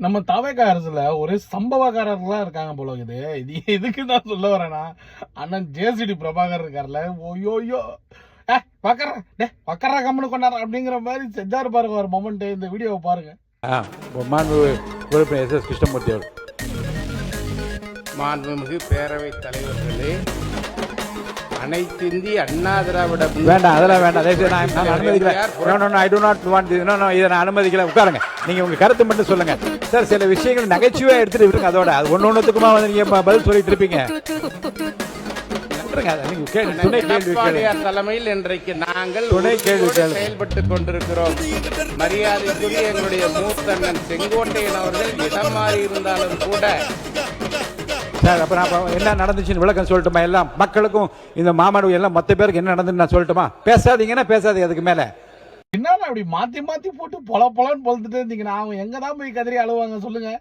நம்ம தவேகா அரசுல ஒரே சம்பவக்காரர்களா இருக்காங்க போல இருக்குது. இது எதுக்கு நான் சொல்ல வரேன்னா, அண்ணன் ஜேசிடி பிரபாகர் இருக்கார்ல, ஓயோயோ பக்கரா கம்மனு கொண்டாரு அப்படிங்கிற மாதிரி செஞ்சாரு பாருங்க ஒரு மொமெண்ட். இந்த வீடியோவை பாருங்க. உறுப்பினர் எஸ்.எஸ். கிருஷ்ணமூர்த்தி அவர். மாண்புமிகு பேரவைத் தலைவர்களே, அனைத்து இந்திய அண்ணா திராவிட வேண்டாம், அதெல்லாம் வேண்டாம். நான் அனுமதிக்கல. ஐ டு நாட் வாண்ட் இதை நான் அனுமதிக்கல. உட்காருங்க, நீங்க உங்க கருத்து மட்டும் சொல்லுங்க சார். சில விஷயங்கள் நகைச்சுவையா எடுத்துட்டு விடுங்க. அதோட அது ஒன்னொன்னுக்குமா வந்து நீங்க பதில் சொல்லிட்டு இருப்பீங்க. தலைமையில் இன்றைக்கு நாங்கள் துணை கேள்வி செயல்பட்டுக் கொண்டிருக்கிறோம். மரியாதைக்குரிய எங்களுடைய மூத்த அண்ணன் செங்கோட்டையன் அவர்கள் இடம் மாறி இருந்தாலும் கூட சார், அப்ப நான் என்ன நடந்துச்சுன்னு விளக்கம் சொல்லட்டுமா? எல்லாம் மக்களுக்கும் இந்த மாமாடு எல்லாம் மற்ற பேருக்கு என்ன நடந்துன்னு நான் சொல்லட்டுமா? பேசாதீங்கன்னா பேசாதீங்க. அதுக்கு மேல என்ன அப்படி மாத்தி மாத்தி போட்டு பொலன்னு பொழுதுட்டு இருந்தீங்கன்னா அவங்க எங்கதான் போய் கதறி அழுவாங்க சொல்லுங்க.